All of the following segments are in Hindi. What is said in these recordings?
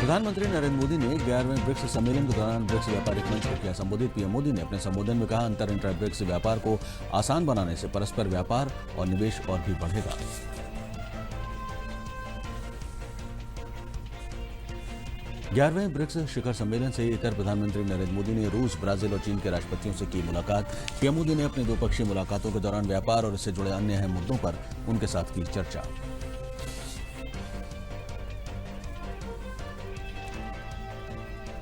प्रधानमंत्री नरेंद्र मोदी ने 11वें ब्रिक्स सम्मेलन के दौरान ब्रिक्स व्यापारिक मंच को किया संबोधित। पीएम मोदी ने अपने संबोधन में कहा, अंतर इंट्रा ब्रिक्स व्यापार को आसान बनाने से परस्पर व्यापार और निवेश और भी बढ़ेगा। ग्यारहवें ब्रिक्स शिखर सम्मेलन से इतर प्रधानमंत्री नरेंद्र मोदी ने रूस, ब्राजील और चीन के राष्ट्रपतियों से की मुलाकात। पीएम मोदी ने अपने द्विपक्षीय मुलाकातों के दौरान व्यापार और इससे जुड़े अन्य अहम मुद्दों पर उनके साथ की चर्चा।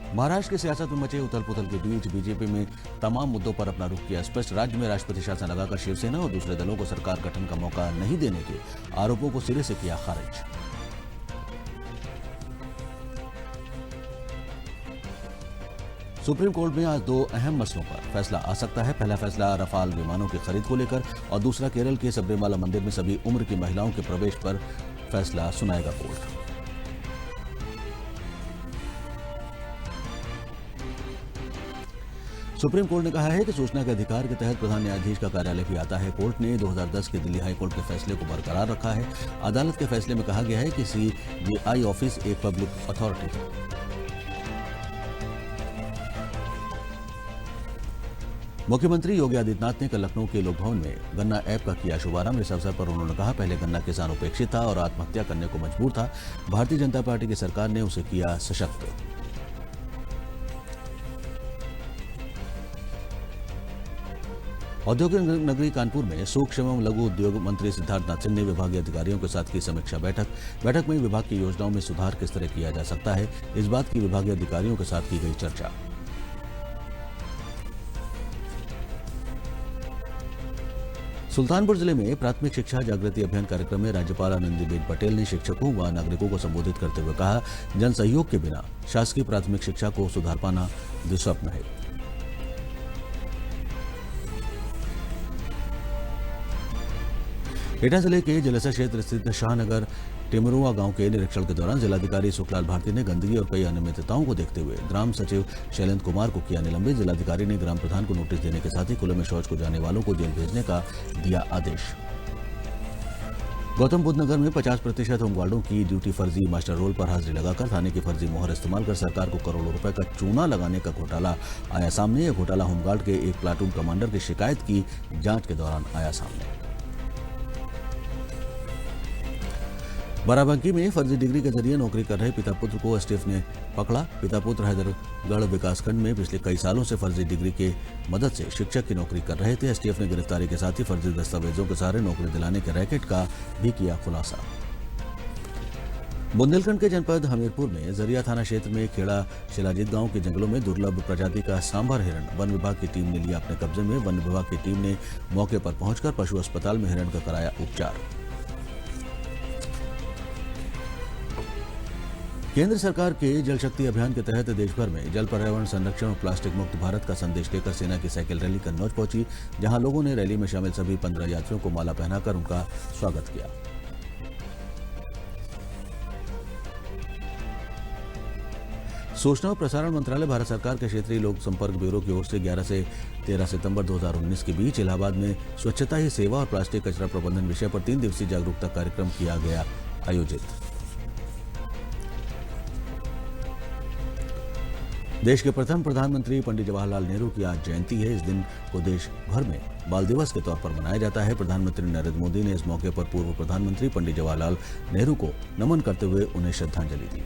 महाराष्ट्र की सियासत में मचे उथल पुथल के बीच बीजेपी में तमाम मुद्दों पर अपना रुख किया स्पष्ट। राज्य में राष्ट्रपति शासन लगाकर शिवसेना और दूसरे दलों को सरकार गठन का मौका नहीं देने के आरोपों को सिरे से किया खारिज। सुप्रीम कोर्ट में आज दो अहम मसलों पर फैसला आ सकता है। पहला फैसला रफाल विमानों की खरीद को लेकर और दूसरा केरल के सबरीमाला मंदिर में सभी उम्र की महिलाओं के प्रवेश पर फैसला सुनाएगा कोर्ट। सुप्रीम कोर्ट ने कहा है कि सूचना के अधिकार के तहत प्रधान न्यायाधीश का कार्यालय भी आता है। कोर्ट ने 2010 के दिल्ली हाई कोर्ट के फैसले को बरकरार रखा है। अदालत के फैसले में कहा गया है कि सीजीआई ऑफिस एक पब्लिक अथॉरिटी है। मुख्यमंत्री योगी आदित्यनाथ ने कल लखनऊ के लोकभवन में गन्ना ऐप का किया शुभारंभ। इस अवसर पर उन्होंने कहा, पहले गन्ना किसान उपेक्षित था और आत्महत्या करने को मजबूर था। भारतीय जनता पार्टी की सरकार ने उसे किया सशक्त। औद्योगिक नगरी कानपुर में सूक्ष्म एवं लघु उद्योग मंत्री सिद्धार्थनाथ सिंह ने विभागीय अधिकारियों के साथ की समीक्षा बैठक में विभाग की योजनाओं में सुधार किस तरह किया जा सकता है, इस बात की विभागीय अधिकारियों के साथ की गई चर्चा। सुल्तानपुर जिले में प्राथमिक शिक्षा जागृति अभियान कार्यक्रम में राज्यपाल आनंदीबेन पटेल ने शिक्षकों व नागरिकों को संबोधित करते हुए कहा, जन सहयोग के बिना शासकीय प्राथमिक शिक्षा को सुधार पाना दुस्वप्न है। एटा जिले के जलेसर क्षेत्र स्थित शाहनगर टेमरुआ गांव के निरीक्षण के दौरान जिलाधिकारी सुखलाल भारती ने गंदगी और कई अनियमितताओं को देखते हुए ग्राम सचिव शैलेंद्र कुमार को किया निलंबित। जिलाधिकारी ने ग्राम प्रधान को नोटिस देने के साथ ही खुले में शौच को जाने वालों को जेल भेजने का दिया आदेश। गौतम बुद्ध नगर में 50% होमगार्डों की ड्यूटी फर्जी मास्टर रोल पर हाजिरी लगाकर थाने की फर्जी मोहर इस्तेमाल कर सरकार को करोड़ों रुपए का चूना लगाने का घोटाला आया सामने। यह घोटाला होमगार्ड के एक प्लाटून कमांडर की शिकायत की जांच के दौरान आया सामने। बाराबंकी में फर्जी डिग्री के जरिए नौकरी कर रहे पिता पुत्र को एसटीएफ ने पकड़ा। पिता पुत्र हैदरगढ़ विकासखंड में पिछले कई सालों से फर्जी डिग्री के मदद से शिक्षक की नौकरी कर रहे थे। एसटीएफ ने गिरफ्तारी के साथ ही फर्जी दस्तावेजों के सहारे नौकरी दिलाने के रैकेट का भी किया खुलासा। बुंदेलखंड के जनपद हमीरपुर में जरिया थाना क्षेत्र में खेड़ा शिलाजीत गांव के जंगलों में दुर्लभ प्रजाति का सांभर हिरण वन विभाग की टीम ने लिया अपने कब्जे में। वन विभाग की टीम ने मौके पर पहुंचकर पशु अस्पताल में हिरण का कराया उपचार। केंद्र सरकार के जल शक्ति अभियान के तहत देश भर में जल पर्यावरण संरक्षण और प्लास्टिक मुक्त भारत का संदेश लेकर सेना की साइकिल रैली कन्नौज पहुंची, जहां लोगों ने रैली में शामिल सभी 15 यात्रियों को माला पहनाकर उनका स्वागत किया। सूचना और प्रसारण मंत्रालय भारत सरकार के क्षेत्रीय लोक संपर्क ब्यूरो की ओर से 11 से 13 सितंबर 2019 के बीच इलाहाबाद में स्वच्छता ही सेवा और प्लास्टिक कचरा प्रबंधन विषय पर 3 दिवसीय जागरूकता कार्यक्रम किया गया आयोजित। देश के प्रथम प्रधानमंत्री पंडित जवाहरलाल नेहरू की आज जयंती है। इस दिन को देश भर में बाल दिवस के तौर पर मनाया जाता है। प्रधानमंत्री नरेंद्र मोदी ने इस मौके पर पूर्व प्रधानमंत्री पंडित जवाहरलाल नेहरू को नमन करते हुए उन्हें श्रद्धांजलि दी।